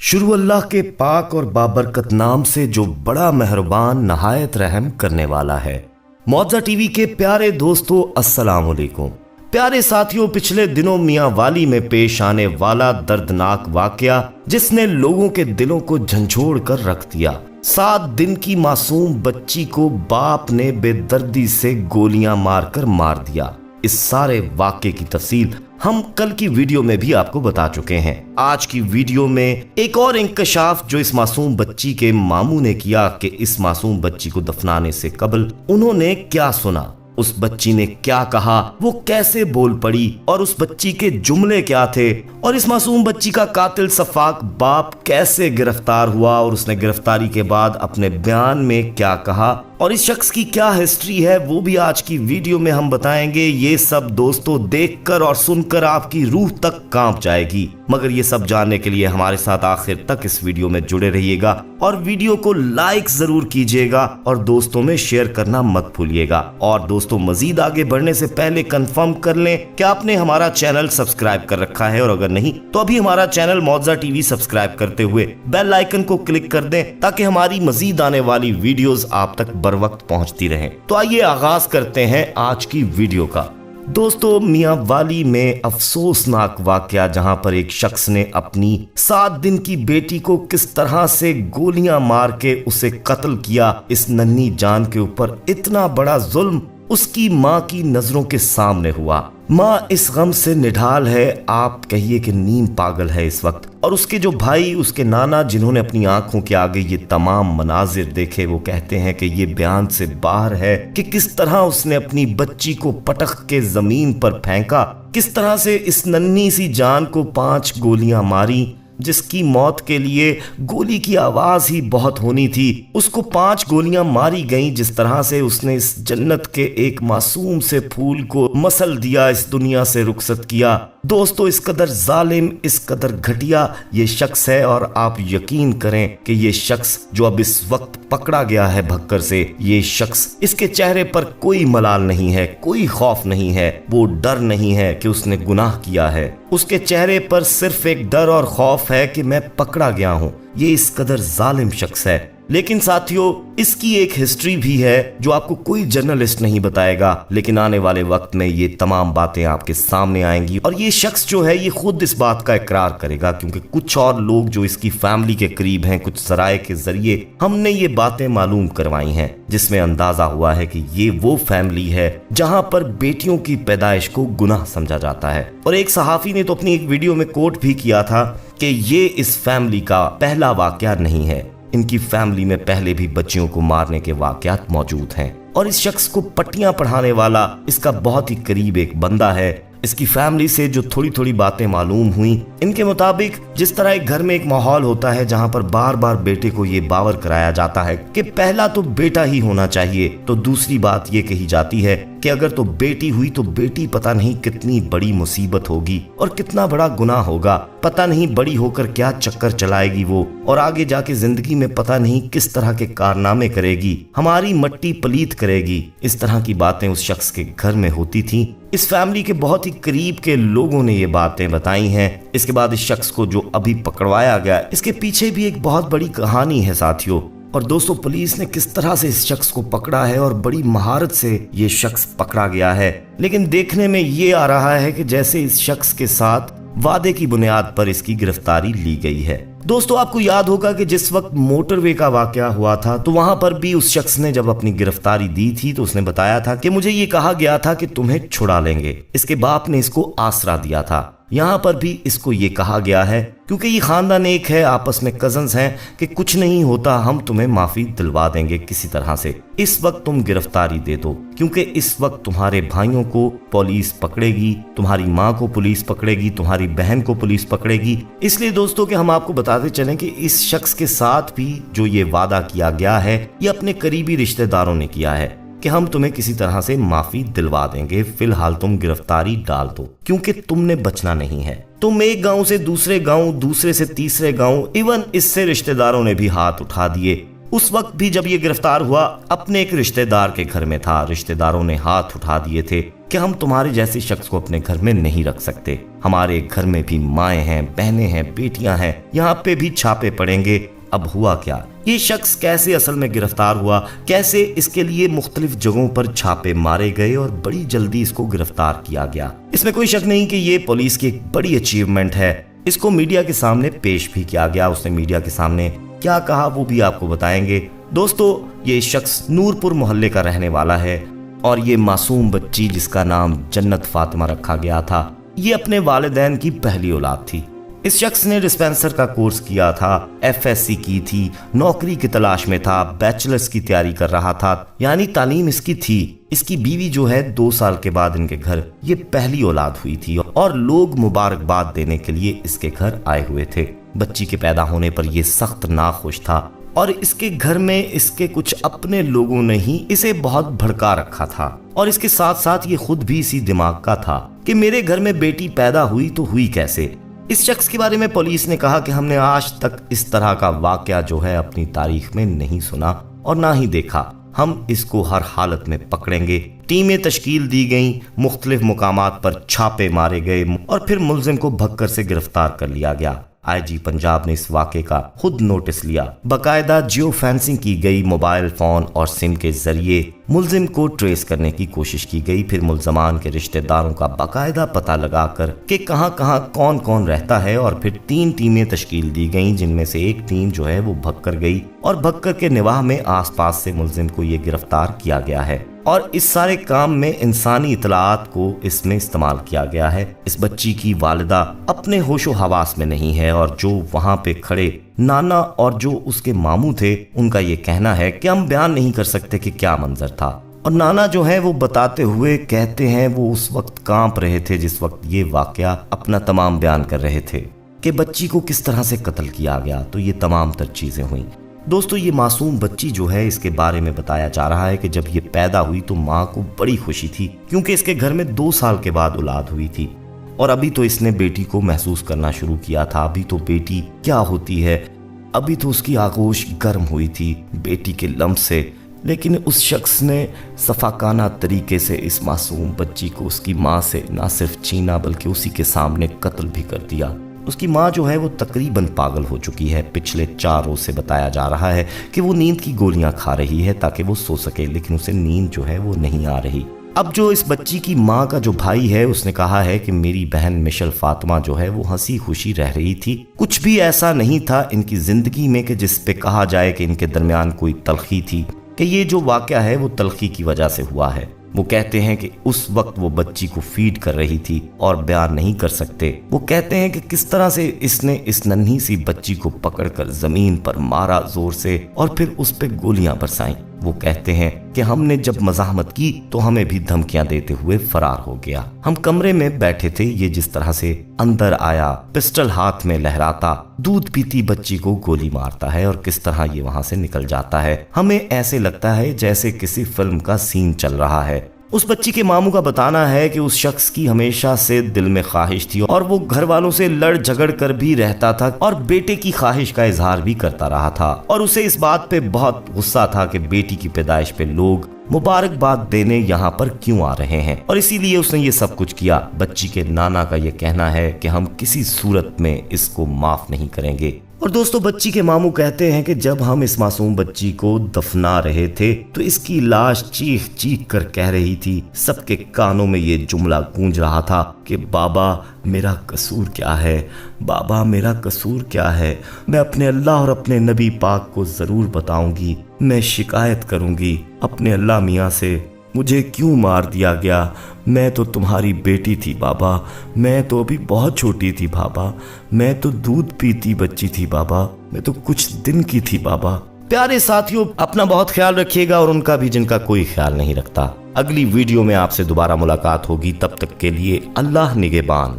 शुरू अल्लाह के पाक और बाबरकत नाम से जो बड़ा मेहरबान नहायत रहम करने वाला है। मौजा टीवी के प्यारे दोस्तों, अस्सलाम वालेकुम। प्यारे साथियों, पिछले दिनों मियां वाली में पेश आने वाला दर्दनाक वाकया जिसने लोगों के दिलों को झंझोड़ कर रख दिया। 7 दिन की मासूम बच्ची को बाप ने बेदर्दी से गोलियां मारकर मार दिया। इस सारे वाकये की तफसील हम कल की वीडियो में भी आपको बता चुके हैं। आज की वीडियो में एक और इंकशाफ जो इस मासूम बच्ची के मामू ने किया कि इस मासूम बच्ची को दफनाने से कबल उन्होंने क्या सुना, उस बच्ची ने क्या कहा, वो कैसे बोल पड़ी और उस बच्ची के जुमले क्या थे, और इस मासूम बच्ची का कातिल सफाक बाप कैसे गिरफ्तार हुआ और उसने गिरफ्तारी के बाद अपने बयान में क्या कहा और इस शख्स की क्या हिस्ट्री है, वो भी आज की वीडियो में हम बताएंगे। ये सब दोस्तों देखकर और सुनकर आपकी रूह तक कांप जाएगी, मगर ये सब जानने के लिए हमारे साथ आखिर तक इस वीडियो में जुड़े रहिएगा और वीडियो को लाइक जरूर कीजिएगा और दोस्तों में शेयर करना मत भूलिएगा। और दोस्तों, मजीद आगे बढ़ने से पहले कंफर्म कर लें कि आपने हमारा चैनल सब्सक्राइब कर रखा है, और अगर नहीं तो अभी हमारा चैनल मौजा टीवी सब्सक्राइब करते हुए बेल आइकन को क्लिक कर दें ताकि हमारी मजीद आने वाली वीडियोस आप तक बर वक्त पहुंचती रहें। तो आइए आगाज करते हैं आज की वीडियो का। दोस्तों, मियां वाली में अफसोसनाक वाकया जहां पर एक शख्स ने अपनी 7 दिन की बेटी को किस तरह से गोलियां मार के उसे कत्ल किया। इस नन्ही जान के ऊपर इतना बड़ा जुल्म उसकी माँ की नजरों के सामने हुआ। माँ इस गम से निढाल है, आप कहिए कि नीम पागल है इस वक्त। और उसके जो भाई, उसके नाना, जिन्होंने अपनी आंखों के आगे ये तमाम मनाजिर देखे, वो कहते हैं कि ये बयान से बाहर है कि किस तरह उसने अपनी बच्ची को पटक के जमीन पर फेंका, किस तरह से इस नन्ही सी जान को 5 गोलियां मारी, जिसकी मौत के लिए गोली की आवाज ही बहुत होनी थी। उसको 5 गोलियां मारी गईं। जिस तरह से उसने इस जन्नत के एक मासूम से फूल को मसल दिया, इस दुनिया से रुखसत किया। दोस्तों, इस कदर जालिम, इस कदर घटिया ये शख्स है, और आप यकीन करें कि ये शख्स जो अब इस वक्त पकड़ा गया है भक्कर से, ये शख्स, इसके चेहरे पर कोई मलाल नहीं है, कोई खौफ नहीं है, वो डर नहीं है कि उसने गुनाह किया है। उसके चेहरे पर सिर्फ एक डर और खौफ है कि मैं पकड़ा गया हूं। ये इस कदर जालिम शख्स है। लेकिन साथियों, इसकी एक हिस्ट्री भी है जो आपको कोई जर्नलिस्ट नहीं बताएगा, लेकिन आने वाले वक्त में ये तमाम बातें आपके सामने आएंगी। और ये शख्स जो है ये खुद इस बात का इकरार करेगा, क्योंकि कुछ और लोग जो इसकी फैमिली के करीब हैं, कुछ जराए के जरिए हमने ये बातें मालूम करवाई हैं, जिसमें अंदाजा हुआ है कि ये वो फैमिली है जहां पर बेटियों की पैदाइश को गुनाह समझा जाता है। और एक सहाफी ने तो अपनी एक वीडियो में कोट भी किया था कि ये इस फैमिली का पहला वाकया नहीं है, इनकी फैमिली में पहले भी बच्चियों को मारने के वाकयात मौजूद हैं। और इस शख्स को पट्टियां पढ़ाने वाला इसका बहुत ही करीब एक बंदा है। इसकी फैमिली से जो थोड़ी थोड़ी बातें मालूम हुई, इनके मुताबिक जिस तरह एक घर में एक माहौल होता है जहां पर बार बार बेटे को ये बावर कराया जाता है कि पहला तो बेटा ही होना चाहिए, तो दूसरी बात ये कही जाती है कि अगर तो बेटी हुई तो बेटी पता नहीं कितनी बड़ी मुसीबत होगी और कितना बड़ा गुनाह होगा, पता नहीं बड़ी होकर क्या चक्कर चलाएगी वो, और आगे जाके जिंदगी में पता नहीं किस तरह के कारनामे करेगी, हमारी मट्टी पलीत करेगी। इस तरह की बातें उस शख्स के घर में होती थी। इस फैमिली के बहुत ही करीब के लोगों ने ये बातें बताई हैं। इसके बाद इस शख्स को जो अभी पकड़वाया गया, इसके पीछे भी एक बहुत बड़ी कहानी है साथियों। और दोस्तों, पुलिस ने किस तरह से इस शख्स को पकड़ा है और बड़ी महारत से ये शख्स पकड़ा गया है। लेकिन देखने में ये आ रहा है कि जैसे इस शख्स के साथ वादे की बुनियाद पर इसकी गिरफ्तारी ली गई है। दोस्तों, आपको याद होगा कि जिस वक्त मोटरवे का वाकया हुआ था, तो वहां पर भी उस शख्स ने जब अपनी गिरफ्तारी दी थी तो उसने बताया था कि मुझे ये कहा गया था कि तुम्हें छुड़ा लेंगे। इसके बाप ने इसको आसरा दिया था। यहाँ पर भी इसको ये कहा गया है, क्योंकि ये खानदान एक है, आपस में कजन्स हैं, कि कुछ नहीं होता, हम तुम्हें माफी दिलवा देंगे किसी तरह से, इस वक्त तुम गिरफ्तारी दे दो, क्योंकि इस वक्त तुम्हारे भाइयों को पुलिस पकड़ेगी, तुम्हारी माँ को पुलिस पकड़ेगी, तुम्हारी बहन को पुलिस पकड़ेगी। इसलिए दोस्तों कि हम आपको बताते चलें कि इस शख्स के साथ भी जो ये वादा किया गया है, ये अपने करीबी रिश्तेदारों ने किया है कि हम तुम्हें किसी तरह से माफी दिलवा देंगे, फिलहाल तुम गिरफ्तारी डाल दो, क्योंकि तुमने बचना नहीं है। तुम एक गांव से दूसरे गांव, दूसरे से तीसरे गांव, इवन इससे रिश्तेदारों ने भी हाथ उठा दिए। उस वक्त भी जब ये गिरफ्तार हुआ, अपने एक रिश्तेदार के घर में था, रिश्तेदारों ने हाथ उठा दिए थे कि हम तुम्हारे जैसे शख्स को अपने घर में नहीं रख सकते। हमारे घर में भी माएँ हैं, बहनें हैं, बेटियां हैं, यहाँ पे भी छापे पड़ेंगे। अब हुआ क्या? ये शख्स कैसे असल में गिरफ्तार हुआ, कैसे इसके लिए मुख्तलिफ जगहों पर छापे मारे गए और बड़ी जल्दी इसको गिरफ्तार किया गया। इसमें कोई शक नहीं कि ये पुलिस की एक बड़ी अचीवमेंट है। इसको मीडिया के सामने पेश भी किया गया। उसने मीडिया के सामने क्या कहा वो भी आपको बताएंगे। दोस्तों, ये शख्स नूरपुर मोहल्ले का रहने वाला है और ये मासूम बच्ची जिसका नाम जन्नत फातिमा रखा गया था, ये अपने वालिदैन की पहली औलाद थी। इस शख्स ने डिस्पेंसर का कोर्स किया था, FSC की थी, नौकरी की तलाश में था, बैचलर्स की तैयारी कर रहा था, यानी तालीम इसकी थी। इसकी बीवी जो है 2 साल के बाद इनके घर ये पहली औलाद हुई थी और लोग मुबारकबाद देने के लिए इसके घर आए हुए थे। बच्ची के पैदा होने पर ये सख्त नाखुश था और इसके घर में इसके कुछ अपने लोगों ने ही इसे बहुत भड़का रखा था और इसके साथ साथ ये खुद भी इसी दिमाग का था कि मेरे घर में बेटी पैदा हुई तो हुई कैसे। इस शख्स के बारे में पुलिस ने कहा कि हमने आज तक इस तरह का वाकया जो है अपनी तारीख में नहीं सुना और ना ही देखा। हम इसको हर हालत में पकड़ेंगे। टीमें तश्कील दी गईं, मुख्तलिफ मुकामात पर छापे मारे गए और फिर मुलजिम को भक्कर से गिरफ्तार कर लिया गया। IG पंजाब ने इस वाक़े का खुद नोटिस लिया। बाकायदा जियो फेंसिंग की गई, मोबाइल फोन और सिम के जरिए मुलजिम को ट्रेस करने की कोशिश की गई। फिर मुलजमान के रिश्तेदारों का बाकायदा पता लगाकर कि कहां कहां कौन कौन रहता है और फिर 3 टीमें तश्कील दी गईं, जिनमें से एक टीम जो है वो भक्कर गई और भक्कर के निवाह में आसपास से मुलजिम को ये गिरफ्तार किया गया है। और इस सारे काम में इंसानी इतलात को इसमें इस्तेमाल किया गया है। इस बच्ची की वालिदा अपने होशो हवास में नहीं है और जो वहां पे खड़े नाना और जो उसके मामू थे उनका ये कहना है कि हम बयान नहीं कर सकते कि क्या मंजर था। और नाना जो है वो बताते हुए कहते हैं वो उस वक्त कांप रहे थे जिस वक्त ये वाकया अपना तमाम बयान कर रहे थे कि बच्ची को किस तरह से कत्ल किया गया। तो ये तमाम तर चीजें हुई। दोस्तों, ये मासूम बच्ची जो है इसके बारे में बताया जा रहा है कि जब ये पैदा हुई तो माँ को बड़ी खुशी थी क्योंकि इसके घर में 2 साल के बाद औलाद हुई थी और अभी तो इसने बेटी को महसूस करना शुरू किया था। अभी तो बेटी क्या होती है, अभी तो उसकी आगोश गर्म हुई थी बेटी के लम्ब से। लेकिन उस शख्स ने सफाकाना तरीके से इस मासूम बच्ची को उसकी माँ से ना सिर्फ छीना बल्कि उसी के सामने कत्ल भी कर दिया। उसकी माँ जो है वो तकरीबन पागल हो चुकी है। पिछले 4 रोज से बताया जा रहा है कि वो नींद की गोलियां खा रही है ताकि वो सो सके, लेकिन उसे नींद जो है वो नहीं आ रही। अब जो इस बच्ची की माँ का जो भाई है उसने कहा है कि मेरी बहन मिशेल फातिमा जो है वो हंसी खुशी रह रही थी, कुछ भी ऐसा नहीं था इनकी जिंदगी में कि जिस पे कहा जाए कि इनके दरमियान कोई तलखी थी, कि ये जो वाकया है वो तलखी की वजह से हुआ है। वो कहते हैं कि उस वक्त वो बच्ची को फीड कर रही थी और बयान नहीं कर सकते। वो कहते हैं कि किस तरह से इसने इस नन्ही सी बच्ची को पकड़कर जमीन पर मारा जोर से और फिर उस पे गोलियां बरसाईं। वो कहते हैं कि हमने जब मज़ाहमत की तो हमें भी धमकियां देते हुए फरार हो गया। हम कमरे में बैठे थे, ये जिस तरह से अंदर आया, पिस्टल हाथ में लहराता, दूध पीती बच्ची को गोली मारता है और किस तरह ये वहां से निकल जाता है। हमें ऐसे लगता है जैसे किसी फिल्म का सीन चल रहा है। उस बच्ची के मामू का बताना है कि उस शख्स की हमेशा से दिल में ख्वाहिश थी और वो घर वालों से लड़ झगड़ कर भी रहता था और बेटे की ख्वाहिश का इजहार भी करता रहा था और उसे इस बात पे बहुत गुस्सा था कि बेटी की पैदाइश पे लोग मुबारकबाद देने यहाँ पर क्यों आ रहे हैं और इसीलिए उसने ये सब कुछ किया। बच्ची के नाना का ये कहना है कि हम किसी सूरत में इसको माफ नहीं करेंगे। और दोस्तों, बच्ची के मामू कहते हैं कि जब हम इस मासूम बच्ची को दफना रहे थे तो इसकी लाश चीख चीख कर कह रही थी, सबके कानों में ये जुमला गूंज रहा था कि बाबा मेरा कसूर क्या है, बाबा मेरा कसूर क्या है, मैं अपने अल्लाह और अपने नबी पाक को ज़रूर बताऊंगी, मैं शिकायत करूंगी अपने अल्लाह मियाँ से, मुझे क्यों मार दिया गया, मैं तो तुम्हारी बेटी थी बाबा, मैं तो अभी बहुत छोटी थी बाबा, मैं तो दूध पीती बच्ची थी बाबा, मैं तो कुछ दिन की थी बाबा। प्यारे साथियों, अपना बहुत ख्याल रखिएगा और उनका भी जिनका कोई ख्याल नहीं रखता। अगली वीडियो में आपसे दोबारा मुलाकात होगी, तब तक के लिए अल्लाह निगहबान।